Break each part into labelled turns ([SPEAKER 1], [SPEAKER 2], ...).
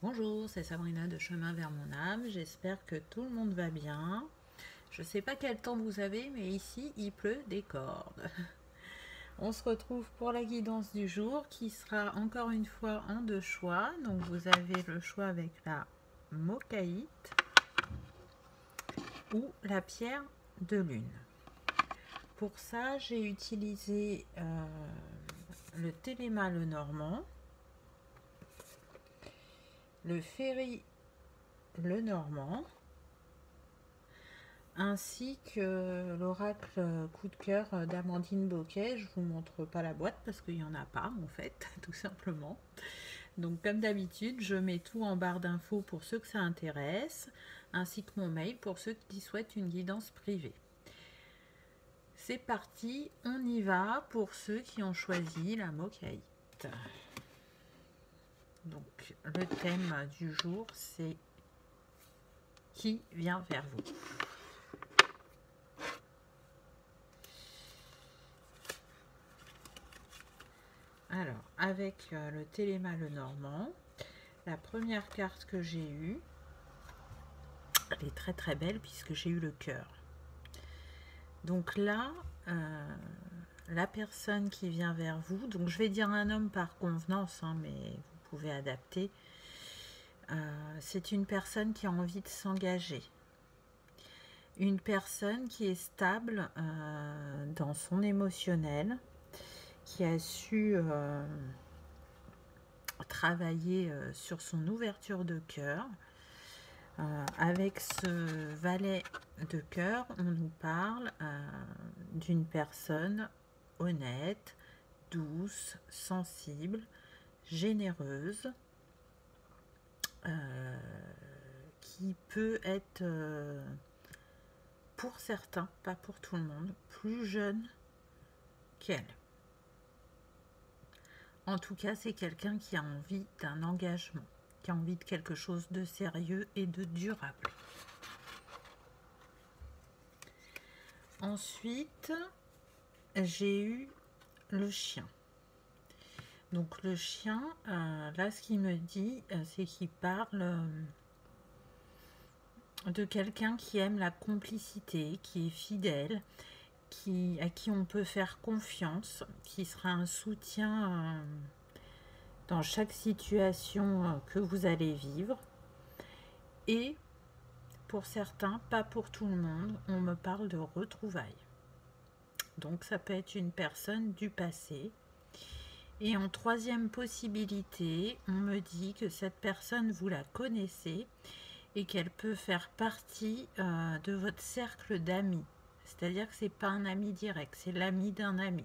[SPEAKER 1] Bonjour, c'est Sabrina de Chemin vers mon âme. J'espère que tout le monde va bien. Je ne sais pas quel temps vous avez, mais ici, il pleut des cordes. On se retrouve pour la guidance du jour qui sera encore une fois en deux choix. Donc vous avez le choix avec la mocaïte ou la pierre de lune. Pour ça, j'ai utilisé le téléma le normand, le ferry le normand, ainsi que l'oracle coup de cœur d'Amandine Boquet. Je vous montre pas la boîte parce qu'il n'y en a pas en fait, tout simplement. Donc comme d'habitude, je mets tout en barre d'infos pour ceux que ça intéresse, ainsi que mon mail pour ceux qui souhaitent une guidance privée. C'est parti, on y va pour ceux qui ont choisi la mocaïte. Donc le thème du jour, c'est qui vient vers vous. Alors, avec le téléma le normand, la première carte que j'ai eue, elle est très très belle puisque j'ai eu le cœur. Donc là, la personne qui vient vers vous, donc je vais dire un homme par convenance, hein, mais vous pouvez adapter, c'est une personne qui a envie de s'engager. Une personne qui est stable dans son émotionnel, qui a su travailler sur son ouverture de cœur. Avec ce valet de cœur, on nous parle d'une personne honnête, douce, sensible, généreuse, qui peut être, pour certains, pas pour tout le monde, plus jeune qu'elle. En tout cas, c'est quelqu'un qui a envie d'un engagement, qui a envie de quelque chose de sérieux et de durable. Ensuite, j'ai eu le chien. Donc le chien, là ce qu'il me dit, c'est qu'il parle de quelqu'un qui aime la complicité, qui est fidèle, à qui on peut faire confiance, qui sera un soutien dans chaque situation que vous allez vivre. Et pour certains, pas pour tout le monde, on me parle de retrouvailles. Donc ça peut être une personne du passé. Et en troisième possibilité, on me dit que cette personne, vous la connaissez et qu'elle peut faire partie de votre cercle d'amis. C'est-à-dire que ce n'est pas un ami direct, c'est l'ami d'un ami.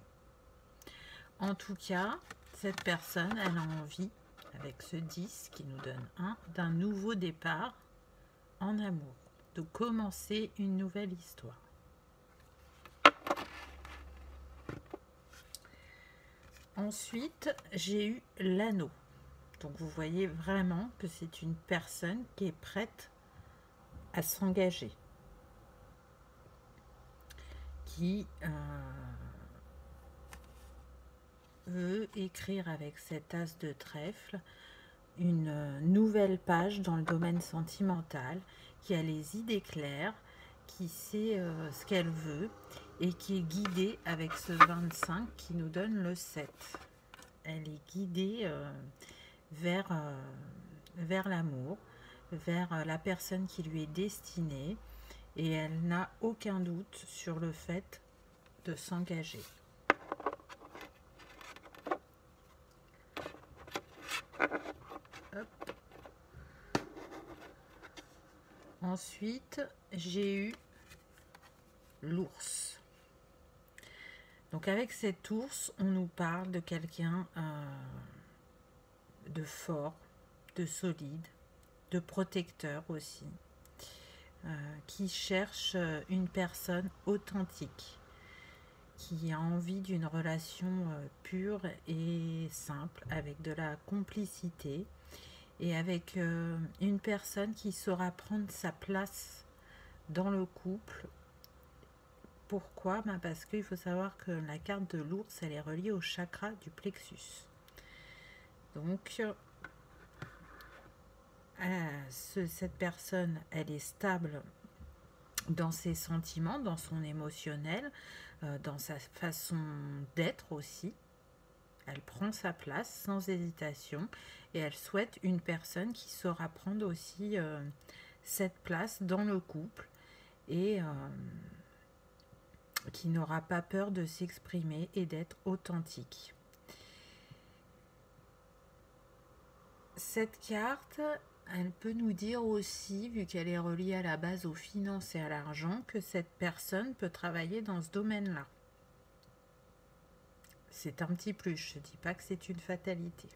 [SPEAKER 1] En tout cas, cette personne, elle a envie, avec ce 10 qui nous donne 1, d'un nouveau départ en amour, de commencer une nouvelle histoire. Ensuite, j'ai eu l'anneau. Donc vous voyez vraiment que c'est une personne qui est prête à s'engager, qui veut écrire avec cet as de trèfle une nouvelle page dans le domaine sentimental, qui a les idées claires, qui sait ce qu'elle veut et qui est guidée avec ce 25 qui nous donne le 7. Elle est guidée vers l'amour, vers la personne qui lui est destinée, et elle n'a aucun doute sur le fait de s'engager. Ensuite, j'ai eu l'ours. Donc avec cet ours, on nous parle de quelqu'un de fort, de solide, de protecteur aussi, qui cherche une personne authentique, qui a envie d'une relation pure et simple, avec de la complicité, et avec une personne qui saura prendre sa place dans le couple. Pourquoi? Parce qu'il faut savoir que la carte de l'ours, elle est reliée au chakra du plexus. Donc, cette personne, elle est stable dans ses sentiments, dans son émotionnel, dans sa façon d'être aussi. Elle prend sa place sans hésitation et elle souhaite une personne qui saura prendre aussi cette place dans le couple et qui n'aura pas peur de s'exprimer et d'être authentique. Cette carte, elle peut nous dire aussi, vu qu'elle est reliée à la base aux finances et à l'argent, que cette personne peut travailler dans ce domaine-là. C'est un petit plus, je ne dis pas que c'est une fatalité.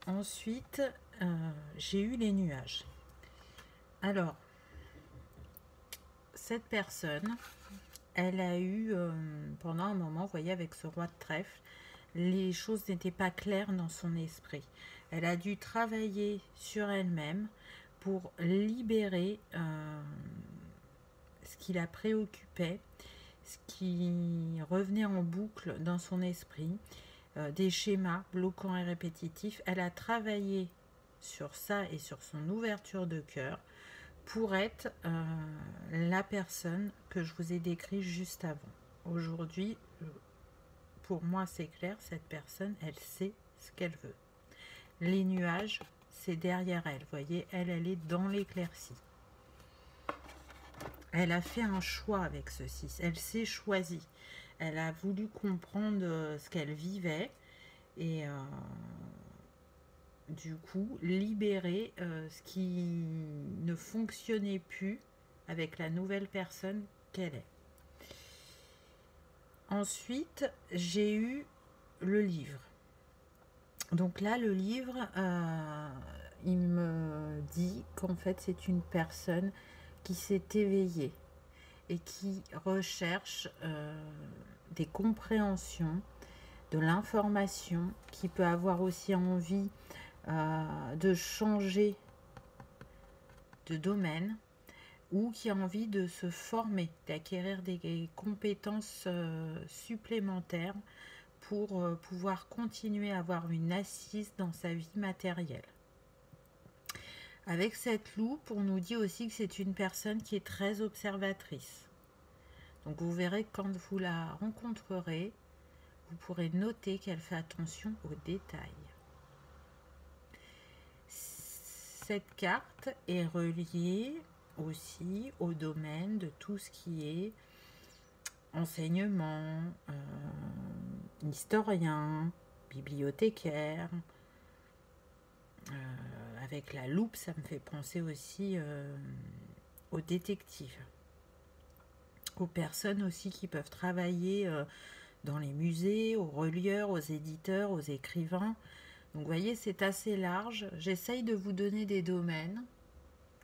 [SPEAKER 1] Ensuite, j'ai eu les nuages. Alors, cette personne, elle a eu, pendant un moment, vous voyez, avec ce roi de trèfle, les choses n'étaient pas claires dans son esprit. Elle a dû travailler sur elle-même pour libérer ce qui la préoccupait, ce qui revenait en boucle dans son esprit, des schémas bloquants et répétitifs. Elle a travaillé sur ça et sur son ouverture de cœur pour être la personne que je vous ai décrite juste avant. Aujourd'hui, pour moi, c'est clair, cette personne, elle sait ce qu'elle veut. Les nuages, c'est derrière elle. Vous voyez, elle est dans l'éclaircie. Elle a fait un choix avec ceci. Elle s'est choisie. Elle a voulu comprendre ce qu'elle vivait et du coup libérer ce qui ne fonctionnait plus avec la nouvelle personne qu'elle est. Ensuite, j'ai eu le livre. Donc là, le livre, il me dit qu'en fait, c'est une personne qui s'est éveillée et qui recherche des compréhensions, de l'information, qui peut avoir aussi envie de changer de domaine ou qui a envie de se former, d'acquérir des compétences supplémentaires pour pouvoir continuer à avoir une assise dans sa vie matérielle. Avec cette loupe, on nous dit aussi que c'est une personne qui est très observatrice. Donc vous verrez que quand vous la rencontrerez, vous pourrez noter qu'elle fait attention aux détails. Cette carte est reliée aussi au domaine de tout ce qui est enseignement, historien, bibliothécaire. Avec la loupe, ça me fait penser aussi aux détectives, aux personnes aussi qui peuvent travailler dans les musées, aux relieurs, aux éditeurs, aux écrivains. Donc vous voyez, c'est assez large. J'essaye de vous donner des domaines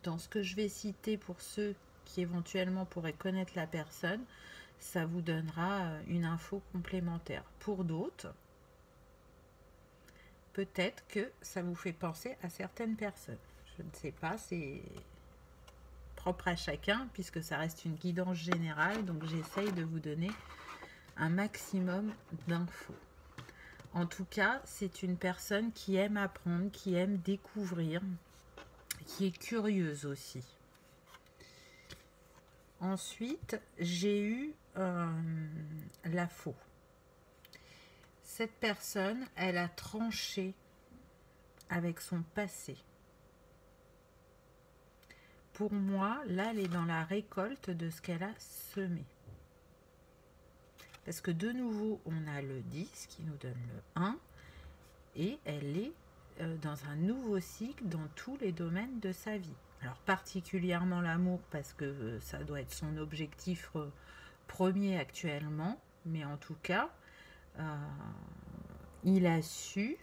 [SPEAKER 1] dans ce que je vais citer pour ceux qui éventuellement pourraient connaître la personne. Ça vous donnera une info complémentaire. Pour d'autres, peut-être que ça vous fait penser à certaines personnes. Je ne sais pas, c'est propre à chacun puisque ça reste une guidance générale. Donc j'essaye de vous donner un maximum d'infos. En tout cas, c'est une personne qui aime apprendre, qui aime découvrir, qui est curieuse aussi. Ensuite, j'ai eu la faux. Cette personne, elle a tranché avec son passé. Pour moi, là, elle est dans la récolte de ce qu'elle a semé. Parce que de nouveau, on a le 10 qui nous donne le 1. Et elle est dans un nouveau cycle dans tous les domaines de sa vie. Alors particulièrement l'amour, parce que ça doit être son objectif premier actuellement. Mais en tout cas, il a su,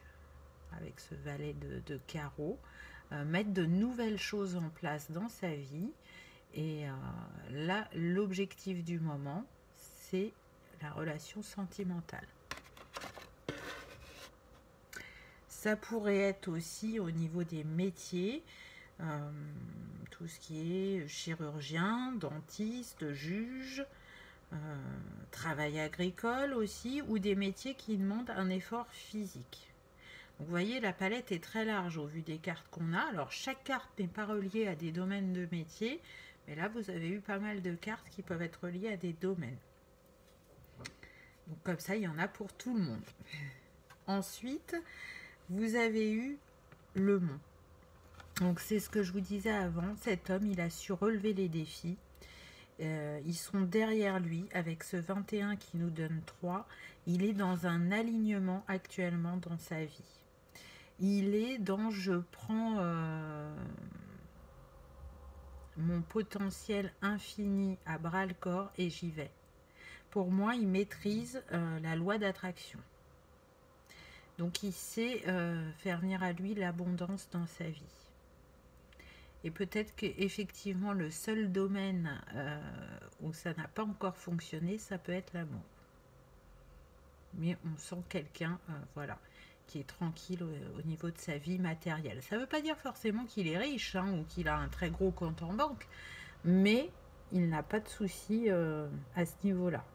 [SPEAKER 1] avec ce valet de carreau, mettre de nouvelles choses en place dans sa vie. Et là, l'objectif du moment, c'est la relation sentimentale. Ça pourrait être aussi au niveau des métiers, tout ce qui est chirurgien, dentiste, juge, travail agricole aussi, ou des métiers qui demandent un effort physique. Donc, vous voyez, la palette est très large au vu des cartes qu'on a. Alors, chaque carte n'est pas reliée à des domaines de métier, mais là, vous avez eu pas mal de cartes qui peuvent être reliées à des domaines. Donc, comme ça, il y en a pour tout le monde. Ensuite, vous avez eu le mont. Donc, c'est ce que je vous disais avant. Cet homme, il a su relever les défis. Ils sont derrière lui avec ce 21 qui nous donne 3. Il est dans un alignement actuellement dans sa vie. Il est dans je prends mon potentiel infini à bras le corps et j'y vais. Pour moi, il maîtrise la loi d'attraction. Donc il sait faire venir à lui l'abondance dans sa vie. Et peut-être qu'effectivement, le seul domaine où ça n'a pas encore fonctionné, ça peut être l'amour. Mais on sent quelqu'un, voilà, qui est tranquille au niveau de sa vie matérielle. Ça ne veut pas dire forcément qu'il est riche hein, ou qu'il a un très gros compte en banque, mais il n'a pas de soucis à ce niveau-là.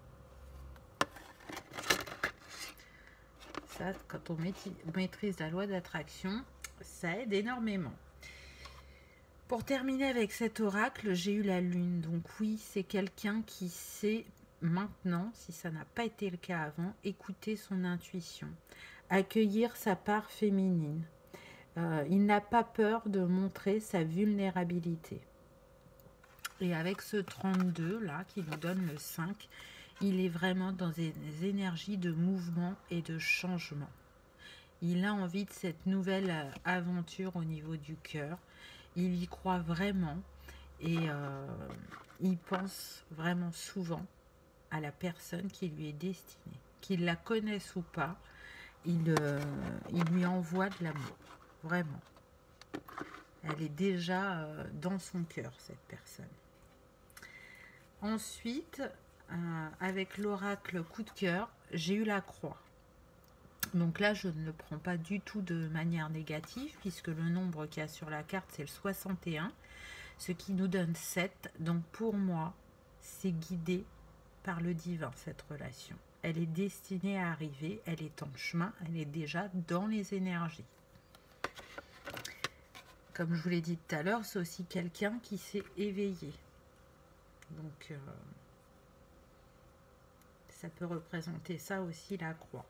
[SPEAKER 1] Ça, quand on maîtrise la loi d'attraction, ça aide énormément. Pour terminer avec cet oracle, j'ai eu la lune. Donc oui, c'est quelqu'un qui sait maintenant, si ça n'a pas été le cas avant, écouter son intuition, accueillir sa part féminine. Il n'a pas peur de montrer sa vulnérabilité. Et avec ce 32 là, qui nous donne le 5, il est vraiment dans des énergies de mouvement et de changement. Il a envie de cette nouvelle aventure au niveau du cœur. Il y croit vraiment et il pense vraiment souvent à la personne qui lui est destinée. Qu'il la connaisse ou pas, il lui envoie de l'amour. Vraiment. Elle est déjà dans son cœur, cette personne. Ensuite, avec l'oracle coup de cœur, j'ai eu la croix. Donc là, je ne le prends pas du tout de manière négative, puisque le nombre qu'il y a sur la carte, c'est le 61, ce qui nous donne 7. Donc pour moi, c'est guidé par le divin, cette relation. Elle est destinée à arriver, elle est en chemin, elle est déjà dans les énergies. Comme je vous l'ai dit tout à l'heure, c'est aussi quelqu'un qui s'est éveillé. Donc, ça peut représenter ça aussi, la croix.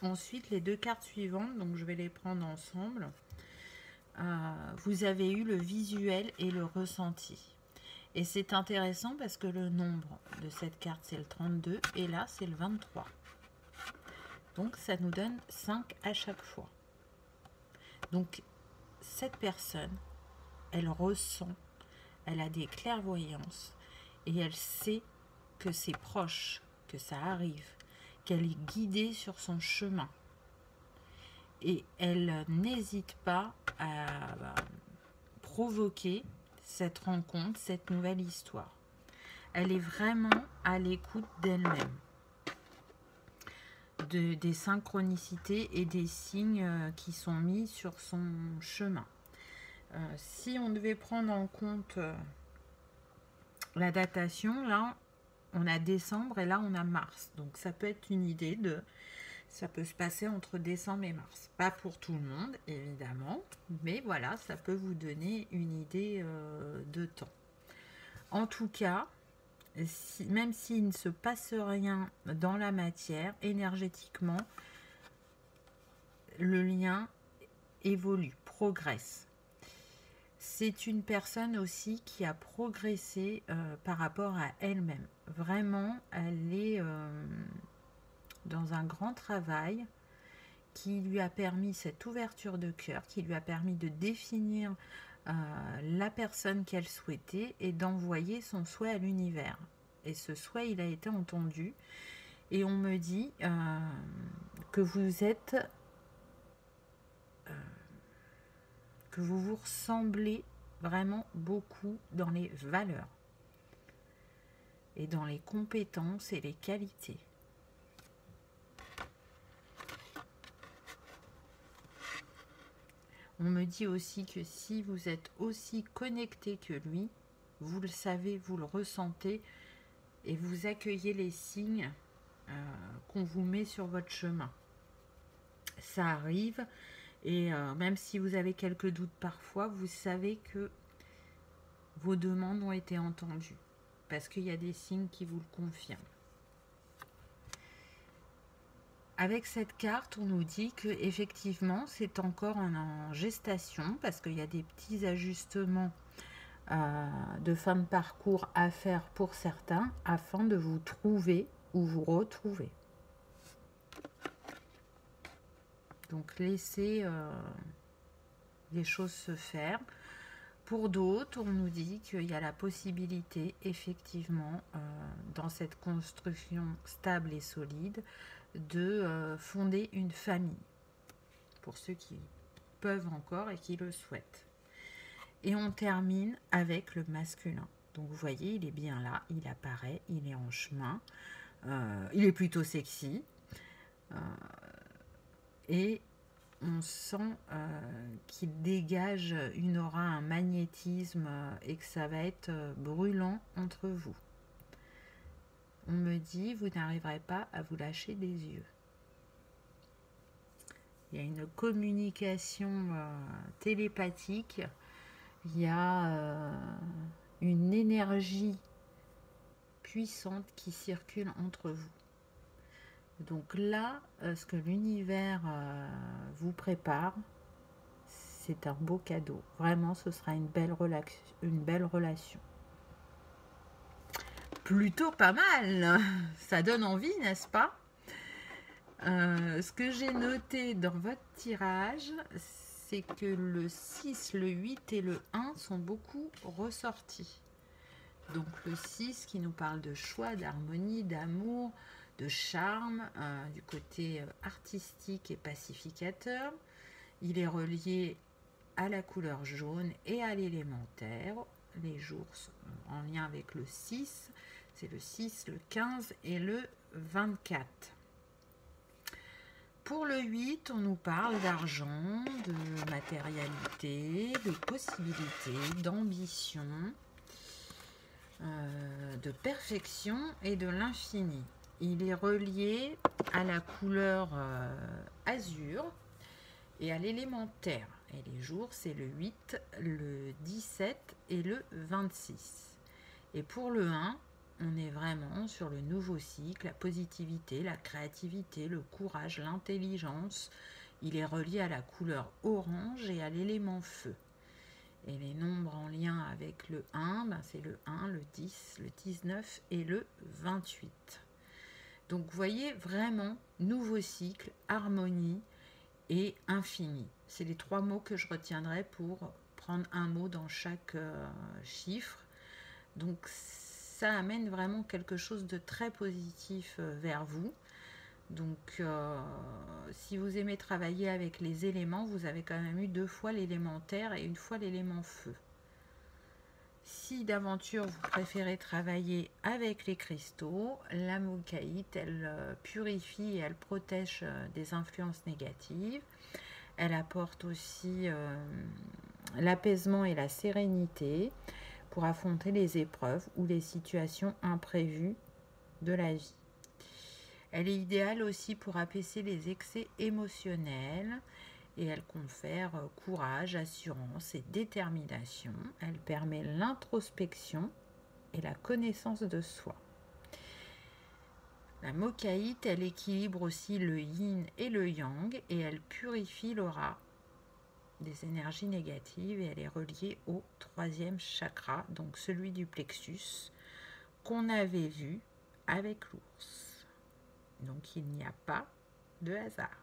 [SPEAKER 1] Ensuite, les deux cartes suivantes, donc je vais les prendre ensemble. Vous avez eu le visuel et le ressenti. Et c'est intéressant parce que le nombre de cette carte, c'est le 32 et là, c'est le 23. Donc, ça nous donne 5 à chaque fois. Donc, cette personne, elle ressent, elle a des clairvoyances et elle sait que c'est proche, que ça arrive, qu'elle est guidée sur son chemin. Et elle n'hésite pas à provoquer cette rencontre, cette nouvelle histoire. Elle est vraiment à l'écoute d'elle-même, des synchronicités et des signes qui sont mis sur son chemin. Si on devait prendre en compte la datation, là, on a décembre et là, on a mars. Donc, ça peut être une idée de... Ça peut se passer entre décembre et mars. Pas pour tout le monde, évidemment. Mais voilà, ça peut vous donner une idée de temps. En tout cas, même s'il ne se passe rien dans la matière, énergétiquement, le lien évolue, progresse. C'est une personne aussi qui a progressé par rapport à elle-même. Vraiment, elle est dans un grand travail qui lui a permis cette ouverture de cœur, qui lui a permis de définir la personne qu'elle souhaitait et d'envoyer son souhait à l'univers. Et ce souhait, il a été entendu. Et on me dit que vous êtes... que vous vous ressemblez vraiment beaucoup dans les valeurs et dans les compétences et les qualités. On me dit aussi que si vous êtes aussi connecté que lui, vous le savez, vous le ressentez, et vous accueillez les signes qu'on vous met sur votre chemin. Ça arrive, et même si vous avez quelques doutes parfois, vous savez que vos demandes ont été entendues, parce qu'il y a des signes qui vous le confirment. Avec cette carte, on nous dit que effectivement, c'est encore en gestation, parce qu'il y a des petits ajustements de fin de parcours à faire pour certains, afin de vous trouver ou vous retrouver. Donc, laissez les choses se faire. Pour d'autres, on nous dit qu'il y a la possibilité, effectivement, dans cette construction stable et solide, de fonder une famille, pour ceux qui peuvent encore et qui le souhaitent. Et on termine avec le masculin. Donc vous voyez, il est bien là, il apparaît, il est en chemin, il est plutôt sexy, et on sent qu'il dégage une aura, un magnétisme, et que ça va être brûlant entre vous. On me dit, vous n'arriverez pas à vous lâcher des yeux. Il y a une communication télépathique, il y a une énergie puissante qui circule entre vous. Donc là, ce que l'univers vous prépare, c'est un beau cadeau. Vraiment, ce sera une belle relation. Plutôt pas mal, ça donne envie, n'est-ce pas? Ce que j'ai noté dans votre tirage, c'est que le 6, le 8 et le 1 sont beaucoup ressortis. Donc le 6 qui nous parle de choix, d'harmonie, d'amour, de charme, du côté artistique et pacificateur. Il est relié à la couleur jaune et à l'élémentaire. Les jours sont en lien avec le 6. C'est le 6, le 15 et le 24. Pour le 8, on nous parle d'argent, de matérialité, de possibilités, d'ambition, de perfection et de l'infini. Il est relié à la couleur azur et à l'élémentaire. Et les jours, c'est le 8, le 17 et le 26. Et pour le 1, on est vraiment sur le nouveau cycle, la positivité, la créativité, le courage, l'intelligence. Il est relié à la couleur orange et à l'élément feu. Et les nombres en lien avec le 1, ben c'est le 1, le 10, le 19 et le 28. Donc vous voyez vraiment nouveau cycle, harmonie et infini. C'est les 3 mots que je retiendrai pour prendre un mot dans chaque chiffre. Donc ça amène vraiment quelque chose de très positif vers vous. Donc si vous aimez travailler avec les éléments, vous avez quand même eu 2 fois l'élémentaire et 1 fois l'élément feu. Si d'aventure vous préférez travailler avec les cristaux, la mocaïte, elle purifie et elle protège des influences négatives. Elle apporte aussi l'apaisement et la sérénité pour affronter les épreuves ou les situations imprévues de la vie. Elle est idéale aussi pour apaiser les excès émotionnels et elle confère courage, assurance et détermination. Elle permet l'introspection et la connaissance de soi. La mocaïte, elle équilibre aussi le yin et le yang et elle purifie l'aura des énergies négatives et elle est reliée au 3e chakra, donc celui du plexus qu'on avait vu avec l'ours. Donc il n'y a pas de hasard.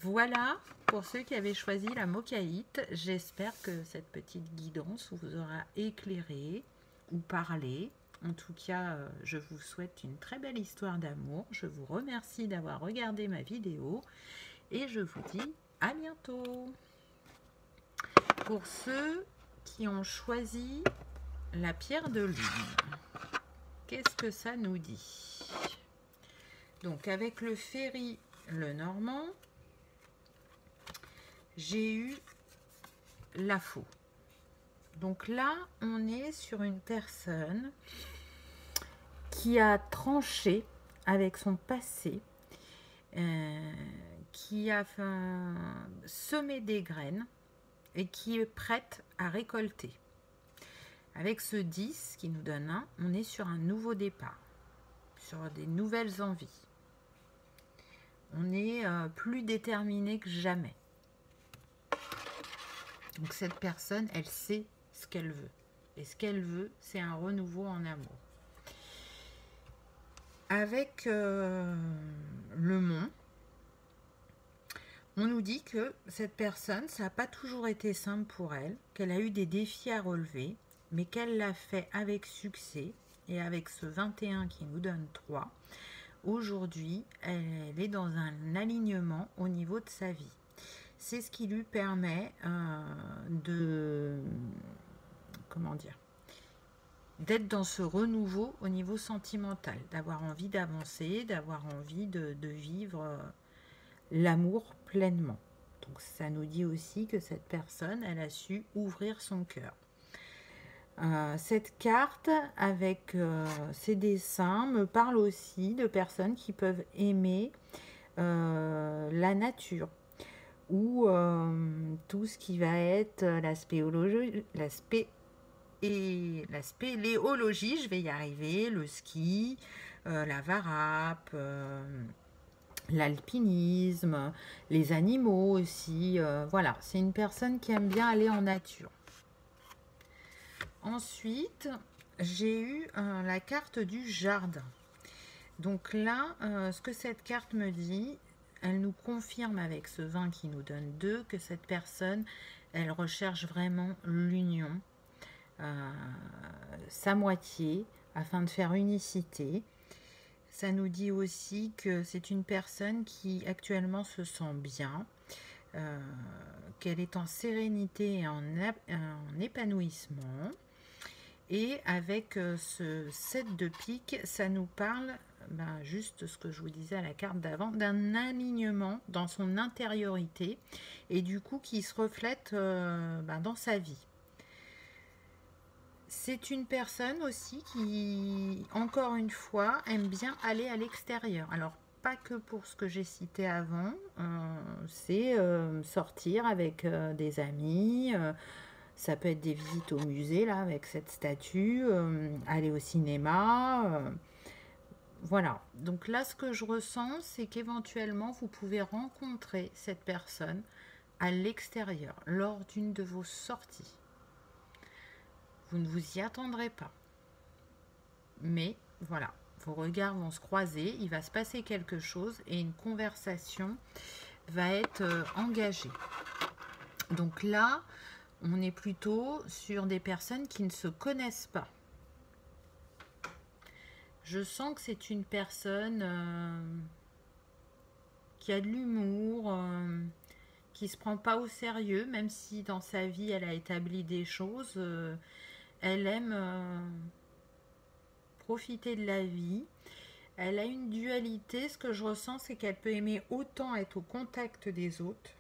[SPEAKER 1] Voilà pour ceux qui avaient choisi la mocaïte. J'espère que cette petite guidance vous aura éclairé ou parlé. En tout cas, je vous souhaite une très belle histoire d'amour. Je vous remercie d'avoir regardé ma vidéo et je vous dis à bientôt. Pour ceux qui ont choisi la pierre de lune, qu'est-ce que ça nous dit? Donc avec le Ferry le Normand, j'ai eu la faux. Donc là, on est sur une personne qui a tranché avec son passé, qui a semé des graines et qui est prête à récolter. Avec ce 10 qui nous donne 1, on est sur un nouveau départ, sur des nouvelles envies. On est plus déterminé que jamais. Donc cette personne, elle sait ce qu'elle veut. Et ce qu'elle veut, c'est un renouveau en amour. Avec le mont, on nous dit que cette personne, ça n'a pas toujours été simple pour elle, qu'elle a eu des défis à relever, mais qu'elle l'a fait avec succès. Et avec ce 21 qui nous donne 3, aujourd'hui, elle est dans un alignement au niveau de sa vie. C'est ce qui lui permet d'être dans ce renouveau au niveau sentimental, d'avoir envie d'avancer, d'avoir envie de vivre l'amour pleinement. Donc ça nous dit aussi que cette personne, elle a su ouvrir son cœur. Cette carte avec ces dessins me parle aussi de personnes qui peuvent aimer la nature ou tout ce qui va être la spéléologie, je vais y arriver, le ski, la varap, l'alpinisme, les animaux aussi. Voilà, c'est une personne qui aime bien aller en nature. Ensuite, j'ai eu la carte du jardin. Donc là, ce que cette carte me dit, elle nous confirme avec ce 20 qui nous donne 2 que cette personne, elle recherche vraiment l'union, sa moitié, afin de faire unicité. Ça nous dit aussi que c'est une personne qui actuellement se sent bien, qu'elle est en sérénité et en épanouissement. Et avec ce 7 de pique, ça nous parle, juste ce que je vous disais à la carte d'avant, d'un alignement dans son intériorité et du coup qui se reflète dans sa vie. C'est une personne aussi qui, encore une fois, aime bien aller à l'extérieur. Alors, pas que pour ce que j'ai cité avant, c'est sortir avec des amis, ça peut être des visites au musée, là, avec cette statue, aller au cinéma, voilà. Donc là, ce que je ressens, c'est qu'éventuellement, vous pouvez rencontrer cette personne à l'extérieur, lors d'une de vos sorties. Vous ne vous y attendrez pas. Mais voilà, vos regards vont se croiser, il va se passer quelque chose et une conversation va être engagée. Donc là, on est plutôt sur des personnes qui ne se connaissent pas. Je sens que c'est une personne qui a de l'humour, qui ne se prend pas au sérieux, même si dans sa vie elle a établi des choses. Elle aime profiter de la vie. Elle a une dualité. Ce que je ressens, c'est qu'elle peut aimer autant être au contact des autres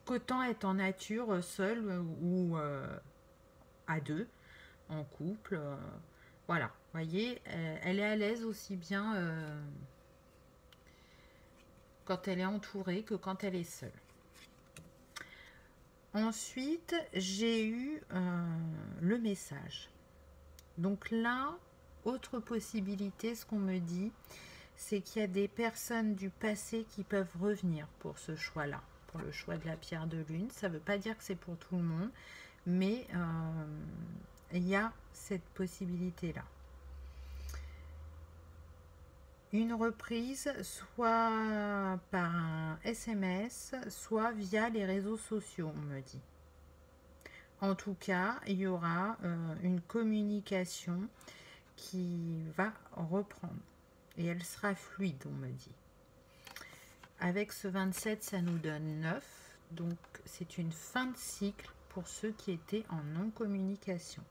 [SPEAKER 1] qu'autant être en nature, seule ou à deux, en couple. Voilà, vous voyez, elle est à l'aise aussi bien quand elle est entourée que quand elle est seule. Ensuite, j'ai eu le message. Donc là, autre possibilité, ce qu'on me dit, c'est qu'il y a des personnes du passé qui peuvent revenir pour ce choix-là, pour le choix de la pierre de lune. Ça ne veut pas dire que c'est pour tout le monde, mais il y a cette possibilité-là. Une reprise, soit par un SMS, soit via les réseaux sociaux, on me dit. En tout cas, il y aura une communication qui va reprendre. Et elle sera fluide, on me dit. Avec ce 27, ça nous donne 9. Donc, c'est une fin de cycle pour ceux qui étaient en non-communication.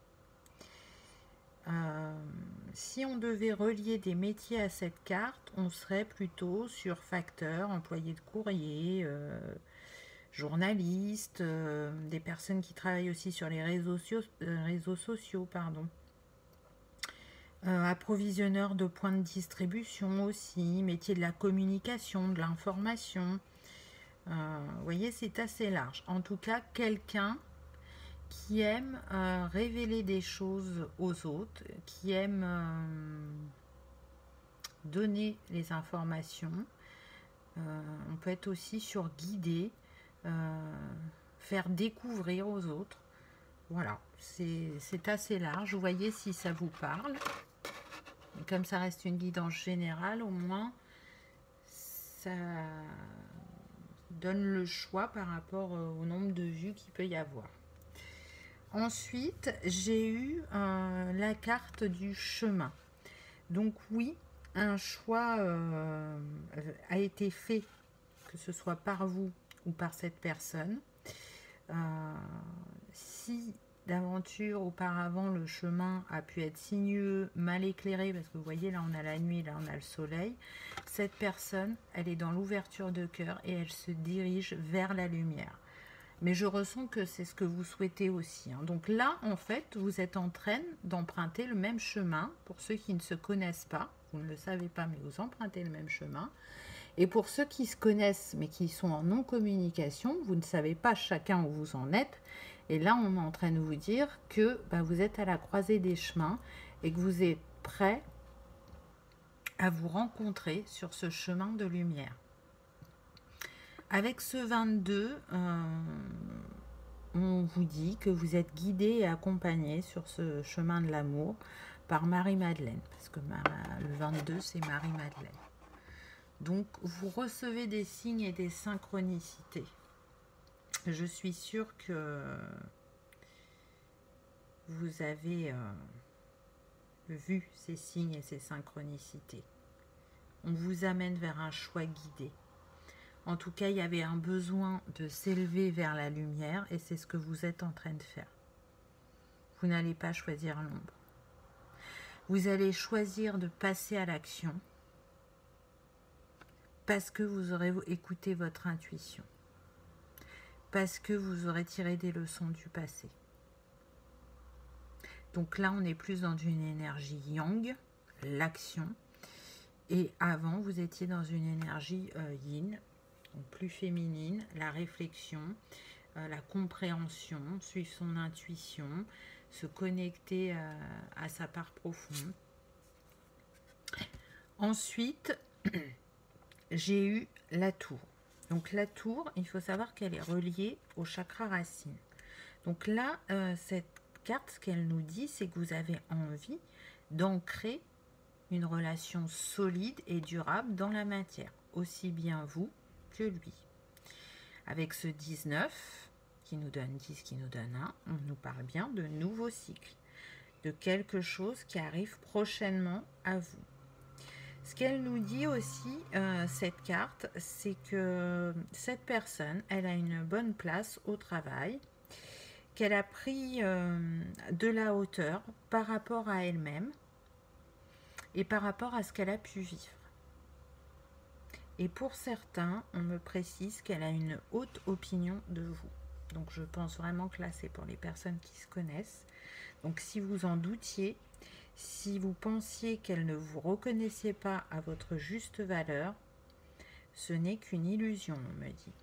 [SPEAKER 1] Si on devait relier des métiers à cette carte, on serait plutôt sur facteur, employé de courrier, journaliste, des personnes qui travaillent aussi sur les réseaux sociaux, Approvisionneur de points de distribution aussi, métier de la communication, de l'information. Vous voyez, c'est assez large. En tout cas, quelqu'un qui aime révéler des choses aux autres, qui aime donner les informations. On peut être aussi sur guider, faire découvrir aux autres. Voilà, c'est assez large. Vous voyez si ça vous parle. Et comme ça reste une guidance générale, au moins, ça donne le choix par rapport au nombre de vues qu'il peut y avoir. Ensuite, j'ai eu la carte du chemin. Donc oui, un choix a été fait, que ce soit par vous ou par cette personne. Si d'aventure auparavant le chemin a pu être sinueux, mal éclairé, parce que vous voyez là on a la nuit, là on a le soleil, cette personne elle est dans l'ouverture de cœur et elle se dirige vers la lumière. Mais je ressens que c'est ce que vous souhaitez aussi, hein. Donc là en fait vous êtes en train d'emprunter le même chemin. Pour ceux qui ne se connaissent pas, vous ne le savez pas mais vous empruntez le même chemin. Et pour ceux qui se connaissent mais qui sont en non-communication, vous ne savez pas chacun où vous en êtes. Et là, on est en train de vous dire que vous êtes à la croisée des chemins et que vous êtes prêt à vous rencontrer sur ce chemin de lumière. Avec ce 22, on vous dit que vous êtes guidé et accompagné sur ce chemin de l'amour par Marie-Madeleine. Parce que le 22, c'est Marie-Madeleine. Donc, vous recevez des signes et des synchronicités. Je suis sûre que vous avez vu ces signes et ces synchronicités. On vous amène vers un choix guidé. En tout cas, il y avait un besoin de s'élever vers la lumière et c'est ce que vous êtes en train de faire. Vous n'allez pas choisir l'ombre. Vous allez choisir de passer à l'action parce que vous aurez écouté votre intuition. Parce que vous aurez tiré des leçons du passé. Donc là, on est plus dans une énergie yang, l'action. Et avant, vous étiez dans une énergie yin, donc plus féminine, la réflexion, la compréhension, suivre son intuition, se connecter à sa part profonde. Ensuite, j'ai eu la tour. Donc la tour, il faut savoir qu'elle est reliée au chakra racine. Donc là, cette carte, ce qu'elle nous dit, c'est que vous avez envie d'ancrer une relation solide et durable dans la matière, aussi bien vous que lui. Avec ce 19, qui nous donne 10, qui nous donne 1, on nous parle bien de nouveaux cycles, de quelque chose qui arrive prochainement à vous. Ce qu'elle nous dit aussi, cette carte, c'est que cette personne, elle a une bonne place au travail, qu'elle a pris de la hauteur par rapport à elle-même et par rapport à ce qu'elle a pu vivre. Et pour certains, on me précise qu'elle a une haute opinion de vous. Donc je pense vraiment que là, c'est pour les personnes qui se connaissent. Donc si vous en doutiez, si vous pensiez qu'elle ne vous reconnaissait pas à votre juste valeur, ce n'est qu'une illusion, on me dit.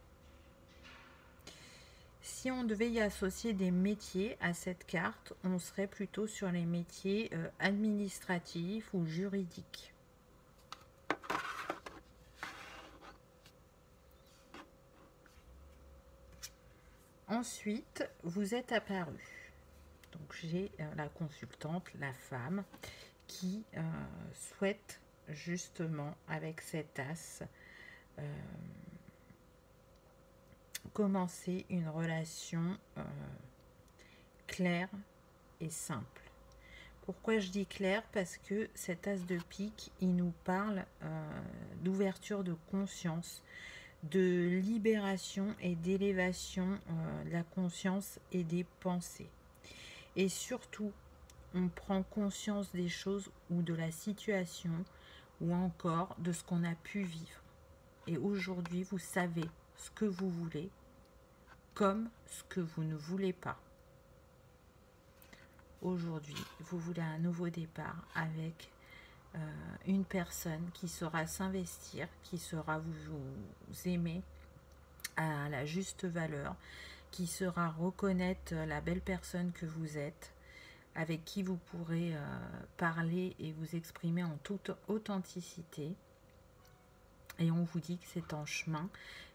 [SPEAKER 1] Si on devait y associer des métiers à cette carte, on serait plutôt sur les métiers administratifs ou juridiques. Ensuite, vous êtes apparu. Donc j'ai la consultante, la femme, qui souhaite justement avec cet as commencer une relation claire et simple. Pourquoi je dis clair? Parce que cet as de pique, il nous parle d'ouverture de conscience, de libération et d'élévation de la conscience et des pensées. Et surtout, on prend conscience des choses ou de la situation ou encore de ce qu'on a pu vivre. Et aujourd'hui, vous savez ce que vous voulez comme ce que vous ne voulez pas. Aujourd'hui, vous voulez un nouveau départ avec une personne qui saura s'investir, qui saura vous aimer à la juste valeur, qui saura reconnaître la belle personne que vous êtes, avec qui vous pourrez parler et vous exprimer en toute authenticité. Et on vous dit que c'est en chemin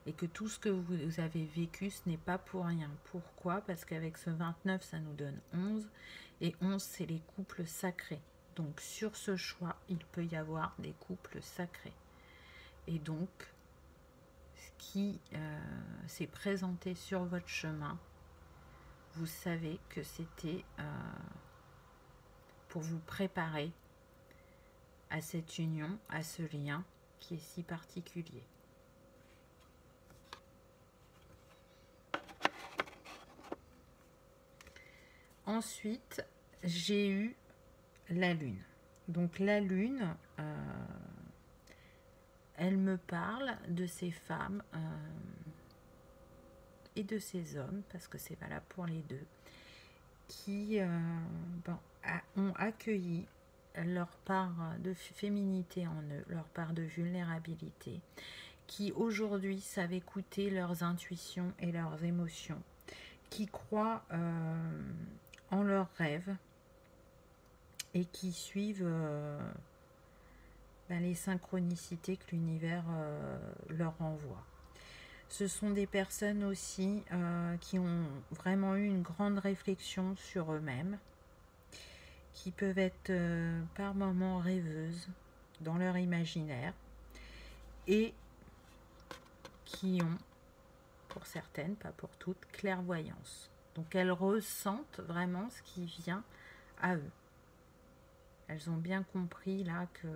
[SPEAKER 1] et que tout ce que vous avez vécu, ce n'est pas pour rien. Pourquoi? Parce qu'avec ce 29, ça nous donne 11. Et 11, c'est les couples sacrés. Donc sur ce choix, il peut y avoir des couples sacrés. Et donc, ce qui s'est présenté sur votre chemin, vous savez que c'était pour vous préparer à cette union, à ce lien qui est si particulier. Ensuite, j'ai eu la lune. Donc la lune, elle me parle de ces femmes et de ces hommes, parce que c'est valable pour les deux, qui ont accueilli leur part de féminité en eux, leur part de vulnérabilité, qui aujourd'hui savent écouter leurs intuitions et leurs émotions, qui croient en leurs rêves et qui suivent les synchronicités que l'univers leur envoie. Ce sont des personnes aussi qui ont vraiment eu une grande réflexion sur eux-mêmes, qui peuvent être par moments rêveuses dans leur imaginaire et qui ont, pour certaines, pas pour toutes, clairvoyance. Donc elles ressentent vraiment ce qui vient à eux. Elles ont bien compris là que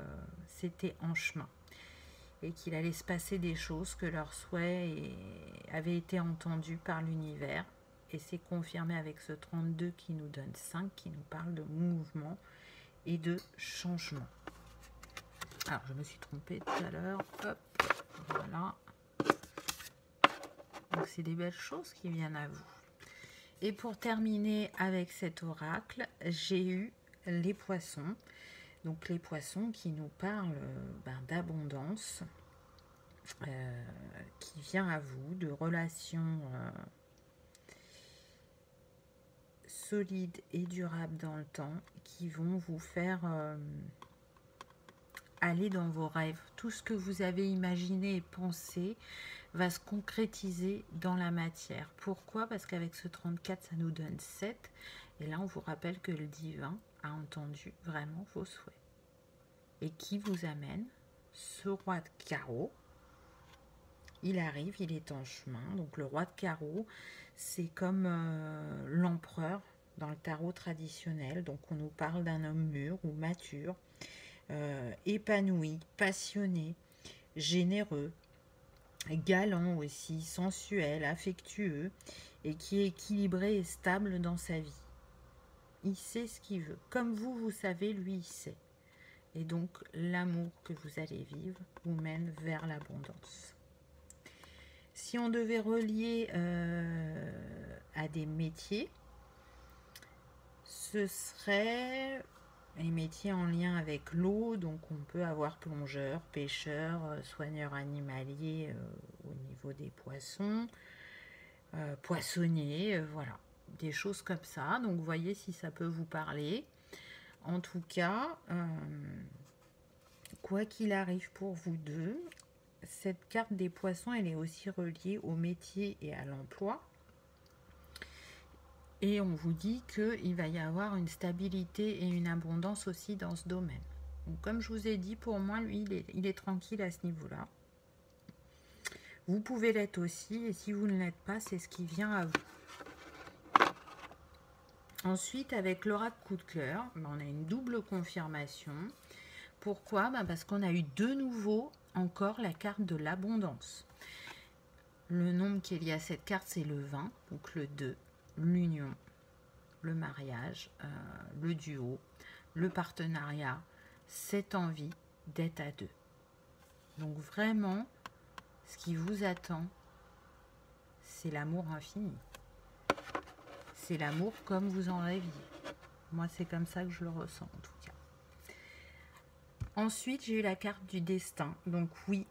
[SPEAKER 1] c'était en chemin et qu'il allait se passer des choses, que leurs souhaits avaient été entendus par l'univers. Et c'est confirmé avec ce 32 qui nous donne 5, qui nous parle de mouvement et de changement. Alors, je me suis trompée tout à l'heure. Hop, voilà. Donc, c'est des belles choses qui viennent à vous. Et pour terminer avec cet oracle, j'ai eu les poissons. Donc, les poissons qui nous parlent d'abondance, qui vient à vous, de relations solides et durables dans le temps, qui vont vous faire aller dans vos rêves. Tout ce que vous avez imaginé et pensé va se concrétiser dans la matière. Pourquoi? Parce qu'avec ce 34, ça nous donne 7. Et là, on vous rappelle que le divin a entendu vraiment vos souhaits. Et qui vous amène ce roi de carreau. Il arrive, il est en chemin. Donc le roi de carreau, c'est comme l'empereur dans le tarot traditionnel. Donc on nous parle d'un homme mûr ou mature, épanoui, passionné, généreux, galant aussi, sensuel, affectueux et qui est équilibré et stable dans sa vie. Il sait ce qu'il veut. Comme vous savez, lui, il sait. Et donc, l'amour que vous allez vivre vous mène vers l'abondance. Si on devait relier à des métiers, ce serait les métiers en lien avec l'eau. Donc, on peut avoir plongeur, pêcheur, soigneur animalier au niveau des poissons, poissonnier, voilà. Des choses comme ça. Donc, voyez si ça peut vous parler. En tout cas, quoi qu'il arrive pour vous deux, cette carte des poissons, elle est aussi reliée au métier et à l'emploi. Et on vous dit qu'il va y avoir une stabilité et une abondance aussi dans ce domaine. Donc, comme je vous ai dit, pour moi, lui, il est tranquille à ce niveau-là. Vous pouvez l'être aussi, et si vous ne l'êtes pas, c'est ce qui vient à vous. Ensuite, avec l'oracle coup de cœur, on a une double confirmation. Pourquoi? Parce qu'on a eu de nouveau encore la carte de l'abondance. Le nombre qui est lié à cette carte, c'est le 20, donc le 2, l'union, le mariage, le duo, le partenariat, cette envie d'être à deux. Donc vraiment, ce qui vous attend, c'est l'amour infini. C'est l'amour comme vous en rêviez. Moi, c'est comme ça que je le ressens, en tout cas. Ensuite, j'ai eu la carte du destin. Donc oui,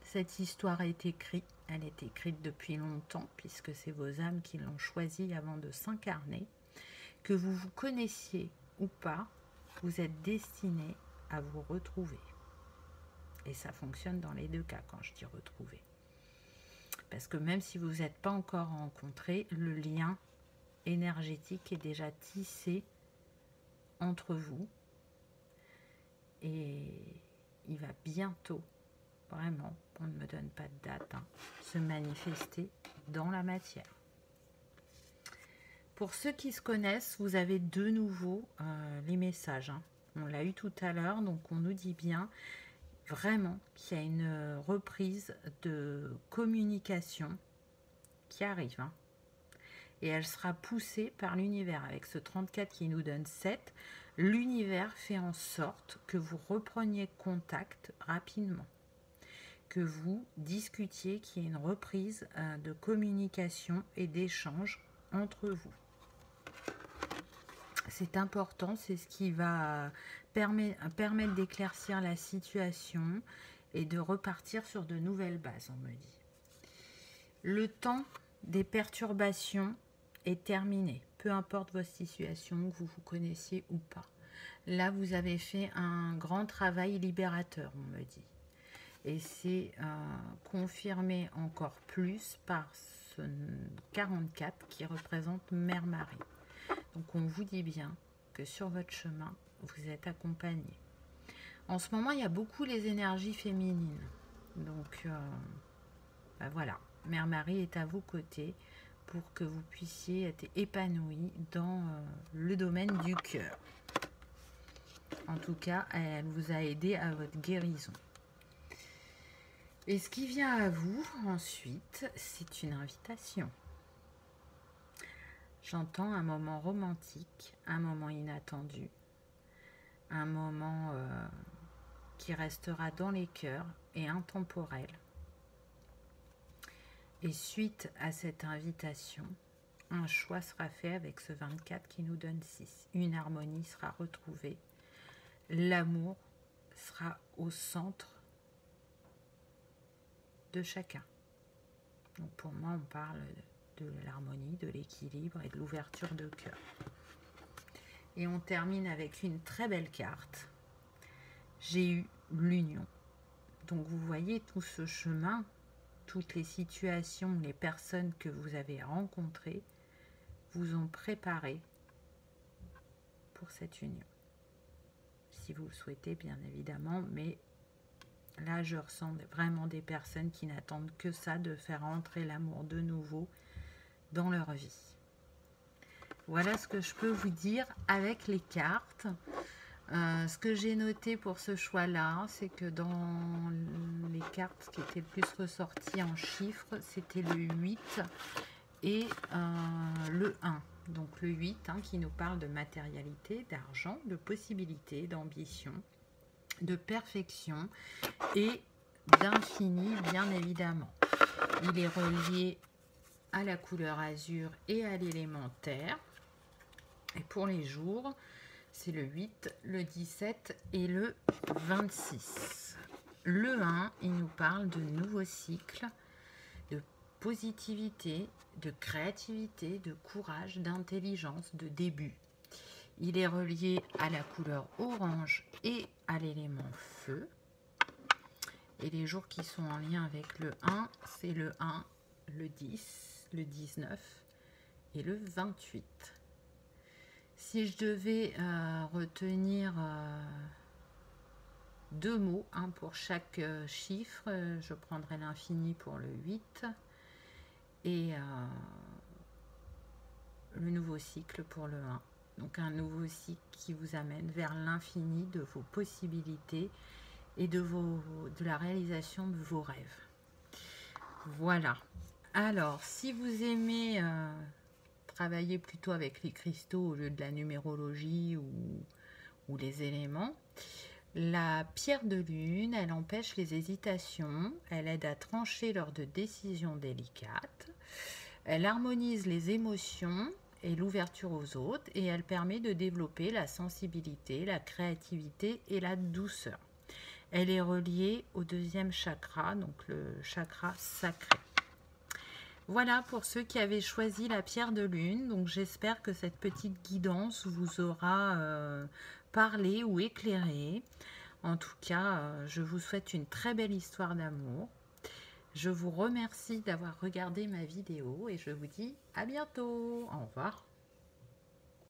[SPEAKER 1] cette histoire est écrite. Elle est écrite depuis longtemps, puisque c'est vos âmes qui l'ont choisie avant de s'incarner. Que vous vous connaissiez ou pas, vous êtes destiné à vous retrouver. Et ça fonctionne dans les deux cas, quand je dis retrouver. Parce que même si vous n'êtes pas encore rencontrés, le lien énergétique est déjà tissé entre vous. Et il va bientôt, vraiment, on ne me donne pas de date, hein, se manifester dans la matière. Pour ceux qui se connaissent, vous avez de nouveau les messages. Hein. On l'a eu tout à l'heure, donc on nous dit bien vraiment qu'il y a une reprise de communication qui arrive. Hein. Et elle sera poussée par l'univers. Avec ce 34 qui nous donne 7, l'univers fait en sorte que vous repreniez contact rapidement. Que vous discutiez, qu'il y ait une reprise de communication et d'échange entre vous. C'est important, c'est ce qui va permettre d'éclaircir la situation et de repartir sur de nouvelles bases, on me dit. Le temps des perturbations est terminé, peu importe votre situation, que vous vous connaissiez ou pas. Là, vous avez fait un grand travail libérateur, on me dit. Et c'est confirmé encore plus par ce 44 qui représente Mère Marie. Donc on vous dit bien que sur votre chemin, vous êtes accompagné. En ce moment, il y a beaucoup les énergies féminines. Donc ben voilà, Mère Marie est à vos côtés pour que vous puissiez être épanouie dans le domaine du cœur. En tout cas, elle vous a aidé à votre guérison. Et ce qui vient à vous ensuite, c'est une invitation. J'entends un moment romantique, un moment inattendu, un moment qui restera dans les cœurs et intemporel. Et suite à cette invitation, un choix sera fait avec ce 24 qui nous donne 6. Une harmonie sera retrouvée. L'amour sera au centre de chacun. Donc pour moi, on parle de l'harmonie, de l'équilibre et de l'ouverture de cœur. Et on termine avec une très belle carte. J'ai eu l'union. Donc vous voyez tout ce chemin, toutes les situations, les personnes que vous avez rencontrées vous ont préparé pour cette union. Si vous le souhaitez, bien évidemment, mais là, je ressens vraiment des personnes qui n'attendent que ça, de faire entrer l'amour de nouveau dans leur vie. Voilà ce que je peux vous dire avec les cartes. Ce que j'ai noté pour ce choix-là, c'est que dans les cartes qui étaient le plus ressorties en chiffres, c'était le 8 et le 1. Donc le 8 hein, qui nous parle de matérialité, d'argent, de possibilités, d'ambition, de perfection et d'infini, bien évidemment. Il est relié à la couleur azur et à l'élémentaire. Et pour les jours, c'est le 8, le 17 et le 26. Le 1, il nous parle de nouveaux cycles, de positivité, de créativité, de courage, d'intelligence, de début. Il est relié à la couleur orange et à l'élément feu. Et les jours qui sont en lien avec le 1, c'est le 1, le 10, le 19 et le 28. Si je devais retenir deux mots hein, pour chaque chiffre, je prendrais l'infini pour le 8 et le nouveau cycle pour le 1. Donc un nouveau cycle qui vous amène vers l'infini de vos possibilités et de la réalisation de vos rêves. Voilà. Alors, si vous aimez travailler plutôt avec les cristaux au lieu de la numérologie ou les éléments, la pierre de lune, elle empêche les hésitations, elle aide à trancher lors de décisions délicates, elle harmonise les émotions et l'ouverture aux autres, et elle permet de développer la sensibilité, la créativité et la douceur. Elle est reliée au deuxième chakra, donc le chakra sacré. Voilà pour ceux qui avaient choisi la pierre de lune. Donc j'espère que cette petite guidance vous aura parlé ou éclairé. En tout cas, je vous souhaite une très belle histoire d'amour. Je vous remercie d'avoir regardé ma vidéo et je vous dis à bientôt. Au revoir.